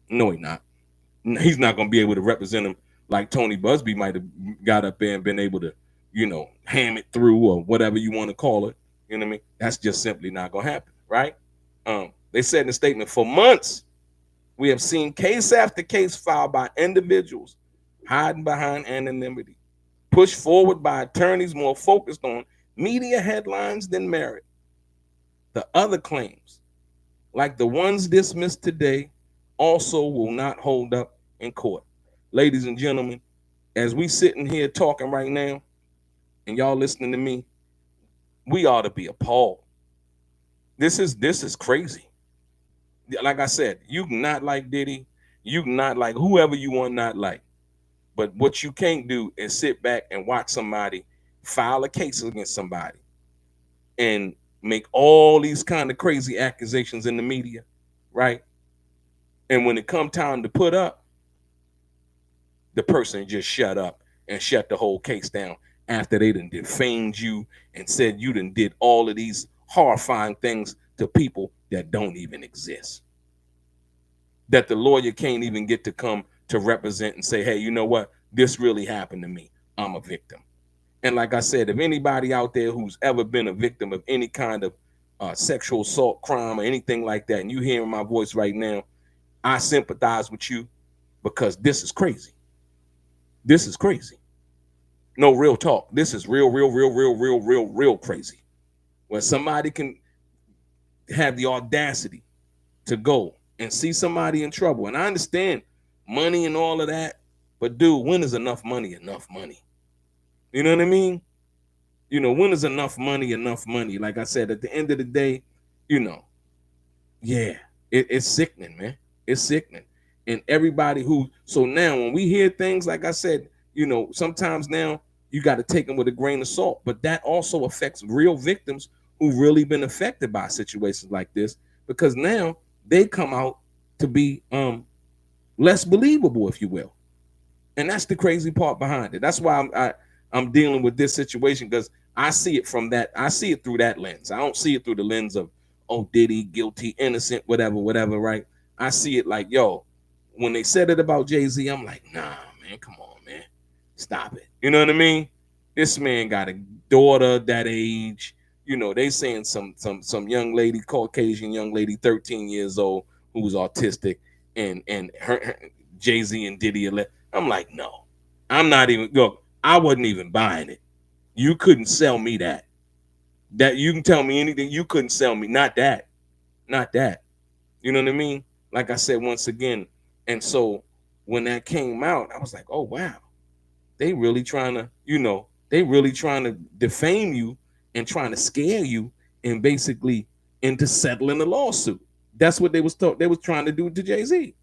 No, he's not. He's not going to be able to represent him like Tony Busby might have got up there and been able to, ham it through, or whatever you want to call it. You know what I mean? That's just simply not going to happen, right? They said in a statement, for months, we have seen case after case filed by individuals hiding behind anonymity, pushed forward by attorneys more focused on media headlines than merit. The other claims, like the ones dismissed today, also will not hold up in court. Ladies and gentlemen, as we sitting here talking right now, and y'all listening to me, we ought to be appalled. This is crazy. Like I said, you can not like Diddy, you can not like whoever you want not like. But what you can't do is sit back and watch somebody file a case against somebody and make all these kind of crazy accusations in the media, right? And when it come time to put up, the person just shut up and shut the whole case down after they done defamed you and said you done did all of these horrifying things to people that don't even exist, that the lawyer can't even get to come to represent and say, hey, you know what? This really happened to me. I'm a victim. And like I said, if anybody out there who's ever been a victim of any kind of sexual assault, crime, or anything like that, and you hearing my voice right now, I sympathize with you, because this is crazy. This is crazy. No, real talk. This is real crazy. When somebody can have the audacity to go and see somebody in trouble. And I understand money and all of that, but dude, when is enough money enough money? You know what I mean? When is enough money enough money? Like I said, at the end of the day, it's sickening, man. It's sickening. And everybody so now when we hear things, like I said, sometimes now you got to take them with a grain of salt, but that also affects real victims who really been affected by situations like this, because now they come out to be less believable, if you will. And that's the crazy part behind it. That's why I'm dealing with this situation, because I see it from that. I see it through that lens. I don't see it through the lens of, oh, Diddy, guilty, innocent, whatever, whatever, right? I see it like, yo, when they said it about Jay-Z, I'm like, nah, man, come on, man. Stop it. You know what I mean? This man got a daughter that age. You know, they saying some young lady, Caucasian young lady, 13 years old, who was autistic, and her Jay-Z and Diddy. I'm like, no, I'm not even. Look, I wasn't even buying it. You couldn't sell me that. That you can tell me anything. You couldn't sell me. Not that. Not that. You know what I mean? Like I said once again. And so when that came out, I was like, oh wow, they really trying to, they really trying to defame you and trying to scare you and basically into settling the lawsuit. That's what they was trying to do to Jay-Z.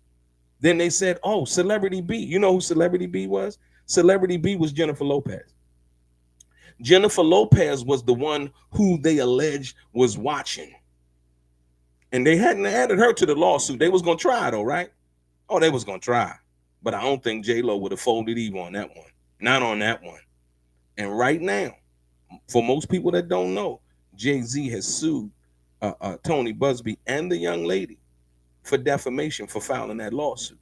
Then they said, oh, Celebrity B. You know who Celebrity B was? Celebrity B was Jennifer Lopez. Jennifer Lopez was the one who they alleged was watching. And they hadn't added her to the lawsuit. They was going to try, though, right? Oh, they was going to try. But I don't think J-Lo would have folded Eve on that one. Not on that one. And right now, for most people that don't know, Jay-Z has sued Tony Busby and the young lady for defamation for filing that lawsuit,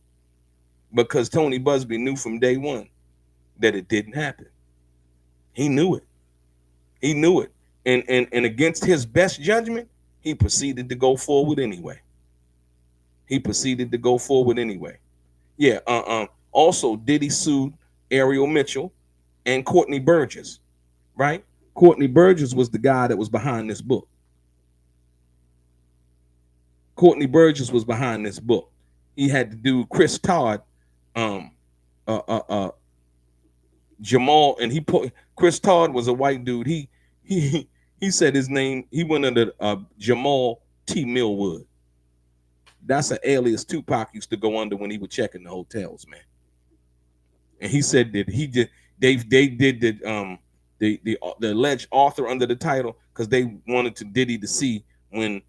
because Tony Busby knew from day one that it didn't happen. He knew it. He knew it. And against his best judgment, he proceeded to go forward anyway. Yeah. Also, Diddy sued Ariel Mitchell and Courtney Burgess, right? Courtney Burgess was the guy that was behind this book. Courtney Burgess was behind this book. He had to do Chris Todd, Jamal, and Chris Todd was a white dude. He said his name. He went under Jamal T. Millwood. That's an alias Tupac used to go under when he was checking the hotels, man. And he said that they did the alleged author under the title because they wanted Diddy to see when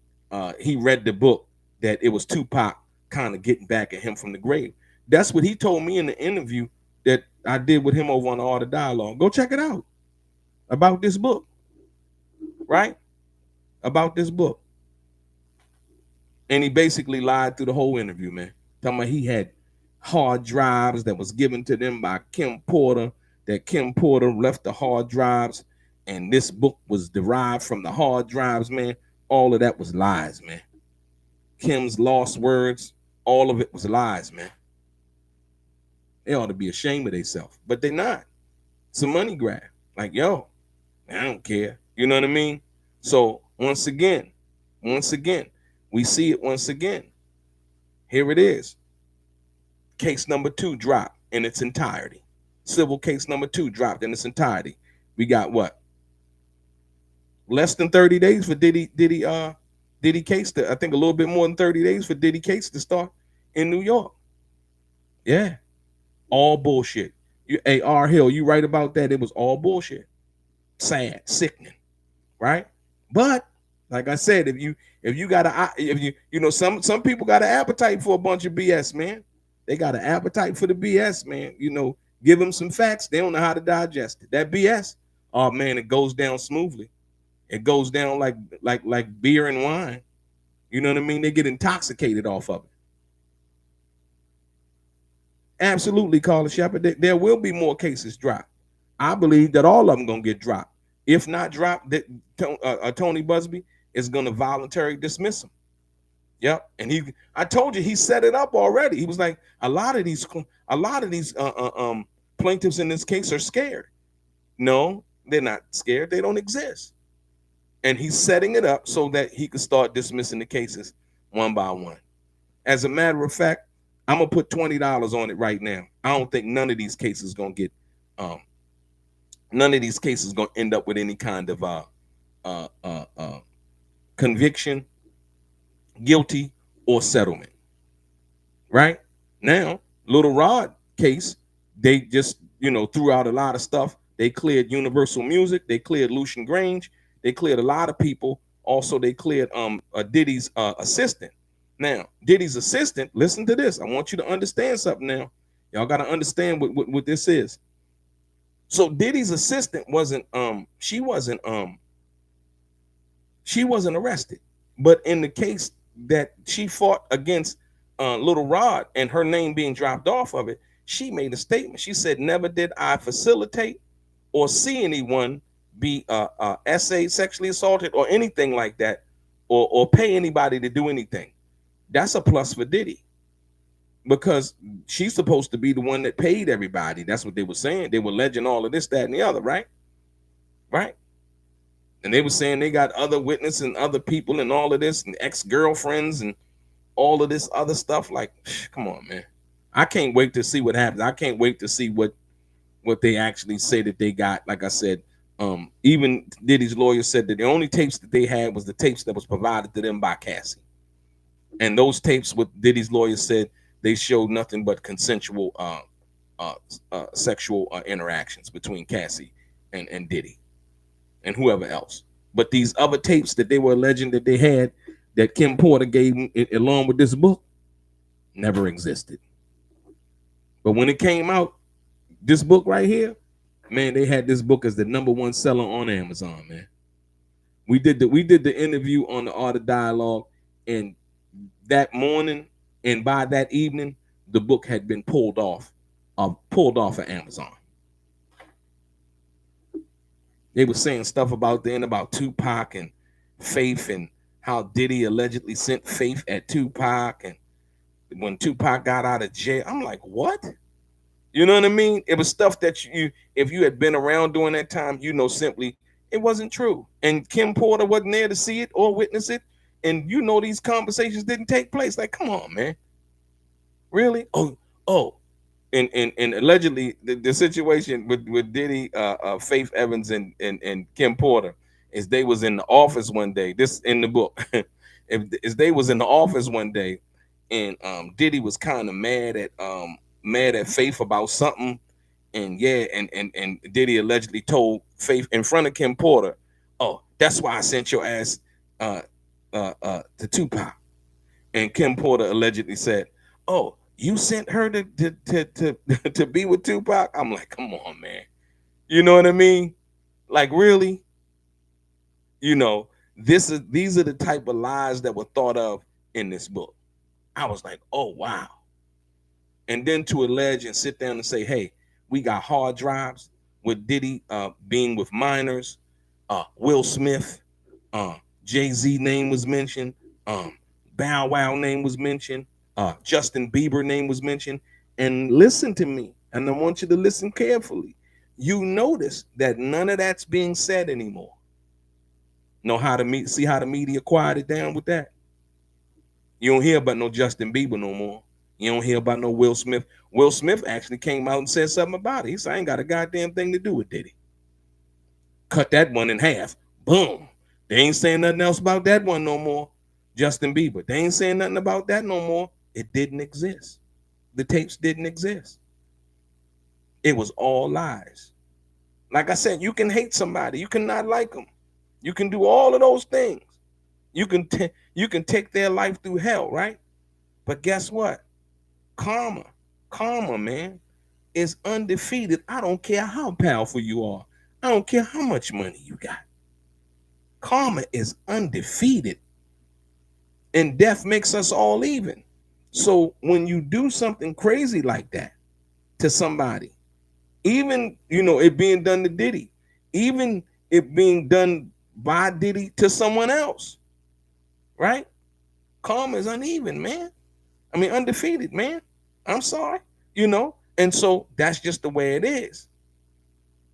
he read the book that it was Tupac kind of getting back at him from the grave. That's what he told me in the interview that I did with him over on the Art of Dialogue. Go check it out about this book, right? About this book. And he basically lied through the whole interview, man. Talking about he had hard drives that was given to them by Kim Porter, that Kim Porter left the hard drives, and this book was derived from the hard drives, man. All of that was lies, man. Kim's lost words, all of it was lies, man. They ought to be ashamed of themselves, but they're not. It's a money grab. Like, yo, I don't care. You know what I mean? So once again, we see it once again. Here it is. Case number 2 dropped in its entirety. Civil case number 2 dropped in its entirety. We got what? Less than 30 days for Diddy case to, I think a little bit more than 30 days for Diddy case to start in New York. Yeah. All bullshit. Hey, R. Hill, you right about that. It was all bullshit. Sad, sickening, right? But like I said, if you got some people got an appetite for a bunch of BS, man. They got an appetite for the BS, man. Give them some facts. They don't know how to digest it. That BS, oh man, it goes down smoothly. It goes down like beer and wine. You know what I mean? They get intoxicated off of it. Absolutely, Carla Shepard. There will be more cases dropped. I believe that all of them gonna get dropped. If not dropped, that Tony Busby is gonna voluntarily dismiss him. Yep, and I told you he set it up already. He was like, a lot of these plaintiffs in this case are scared. No, they're not scared. They don't exist. And he's setting it up so that he can start dismissing the cases one by one. As a matter of fact, I'm gonna put $20 on it right now. I don't think none of these cases gonna get end up with any kind of conviction, guilty, or settlement. Right now, Little Rod case, they just threw out a lot of stuff. They cleared Universal Music, they cleared Lucian Grange, They cleared a lot of people. Also, they cleared Diddy's assistant. Now, Diddy's assistant, listen to this. I want you to understand something now. Y'all got to understand what this is. So Diddy's assistant she wasn't arrested. But in the case that she fought against Little Rod and her name being dropped off of it, she made a statement. She said, never did I facilitate or see anyone be essayed, sexually assaulted, or anything like that, or pay anybody to do anything. That's a plus for Diddy, because she's supposed to be the one that paid everybody. That's what they were saying. They were alleging all of this, that, and the other, right? Right. And they were saying they got other witnesses and other people and all of this, and ex-girlfriends and all of this other stuff. Like, come on, man. I can't wait to see what happens. I can't wait to see what they actually say that they got. Like I said, even Diddy's lawyer said that the only tapes that they had was the tapes that was provided to them by Cassie. And those tapes, what Diddy's lawyer said, they showed nothing but consensual sexual interactions between Cassie and Diddy and whoever else. But these other tapes that they were alleging that they had, that Kim Porter gave them along with this book, never existed. But when it came out, this book right here, man, they had this book as the #1 seller on Amazon, man. We did the interview on the Art of Dialogue, and that morning and by that evening, the book had been pulled off of Amazon. They were saying stuff about Tupac and Faith, and how Diddy allegedly sent Faith at Tupac, and when Tupac got out of jail. I'm like, what? You know what I mean? It was stuff that if you had been around during that time, simply it wasn't true. And Kim Porter wasn't there to see it or witness it. And these conversations didn't take place. Like, come on, man. Really? Oh. And allegedly the situation with Diddy, Faith Evans and Kim Porter is they was in the office one day. This in the book. Is they was in the office one day, and Diddy was kind of mad at Faith about something. And and Diddy allegedly told Faith in front of Kim Porter, "Oh, that's why I sent your ass to Tupac." And Kim Porter allegedly said, "Oh, you sent her to be with Tupac?" I'm like, come on, man. You know what I mean? Like, really? These are the type of lies that were thought of in this book. I was like, oh, wow. And then to allege and sit down and say, hey, we got hard drives with Diddy being with minors, Will Smith, Jay-Z name was mentioned, Bow Wow name was mentioned, Justin Bieber name was mentioned. And listen to me, and I want you to listen carefully. You notice that none of that's being said anymore. See how the media quieted it down with that? You don't hear about no Justin Bieber no more. You don't hear about no Will Smith. Will Smith actually came out and said something about it. He said, I ain't got a goddamn thing to do with Diddy. Cut that one in half. Boom. They ain't saying nothing else about that one no more. Justin Bieber. They ain't saying nothing about that no more. It didn't exist. The tapes didn't exist. It was all lies. Like I said, you can hate somebody. You can not like them. You can do all of those things. You can take their life through hell, right? But guess what? Karma, man, is undefeated. I don't care how powerful you are. I don't care how much money you got. Karma is undefeated. And death makes us all even. So when you do something crazy like that to somebody, even, it being done to Diddy, even it being done by Diddy to someone else, right? Karma is uneven, man. I mean, undefeated, man. I'm sorry, and so that's just the way it is.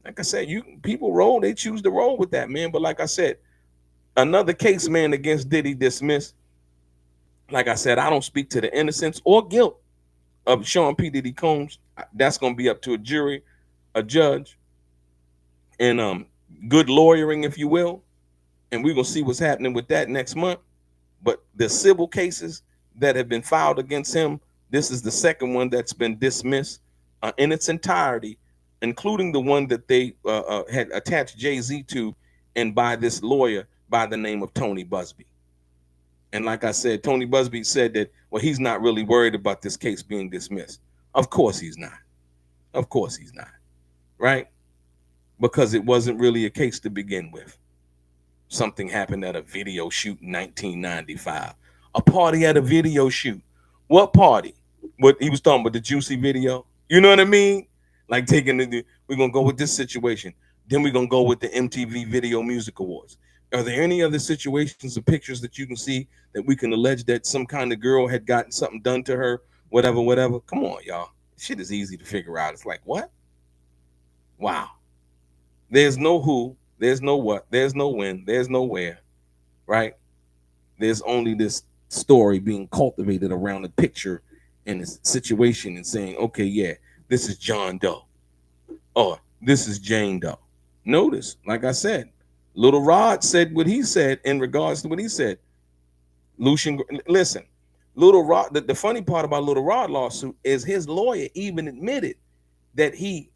Like I said, people roll, they choose to roll with that, man. But like I said, another case, man, against Diddy dismissed. Like I said, I don't speak to the innocence or guilt of Sean P. Diddy Combs. That's going to be up to a jury, a judge, and good lawyering, if you will. And we're going to see what's happening with that next month. But the civil cases that have been filed against him, this is the second one that's been dismissed in its entirety, including the one that they had attached Jay-Z to and by this lawyer by the name of Tony Busby. And like I said, Tony Busby said that, well, he's not really worried about this case being dismissed. Of course he's not. Of course he's not. Right? Because it wasn't really a case to begin with. Something happened at a video shoot in 1995. A party at a video shoot. What party? What he was talking about, the Juicy video? You know what I mean? Like taking we're going to go with this situation. Then we're going to go with the MTV Video Music Awards. Are there any other situations or pictures that you can see that we can allege that some kind of girl had gotten something done to her? Whatever, whatever. Come on, y'all. Shit is easy to figure out. It's like, what? Wow. There's no who, there's no what, there's no when, there's no where, right? There's only this story being cultivated around a picture and a situation and saying, okay, yeah, this is John Doe or this is Jane Doe. Notice, like I said, Little Rod said what he said in regards to what he said. Lucian, listen, Little Rod, the funny part about Little Rod lawsuit is his lawyer even admitted that he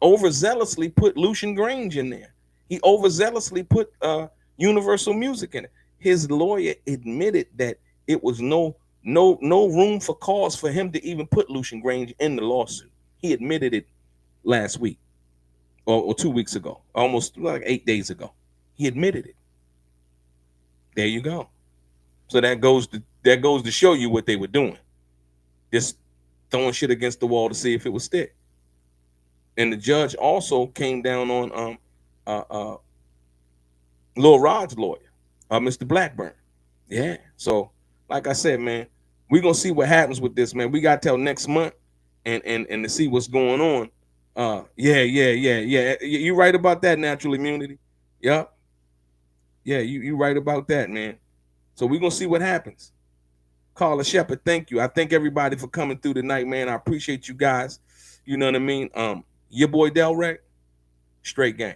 overzealously put Lucian Grange in there. He overzealously put Universal Music in it. His lawyer admitted that it was no room for cause for him to even put Lucian Grange in the lawsuit. He admitted it last week or 2 weeks ago, almost like 8 days ago. He admitted it. There you go. So that goes to show you what they were doing. Just throwing shit against the wall to see if it would stick. And the judge also came down on Lil Rod's lawyer, Mr. Blackburn. Yeah. So, like I said, man, we're gonna see what happens with this, man. We got till next month and to see what's going on. Yeah. You right about that, natural immunity. Yeah. Yeah, you right about that, man. So we're gonna see what happens. Carla Shepard, thank you. I thank everybody for coming through tonight, man. I appreciate you guys. You know what I mean? Your boy DELRAY, straight gang.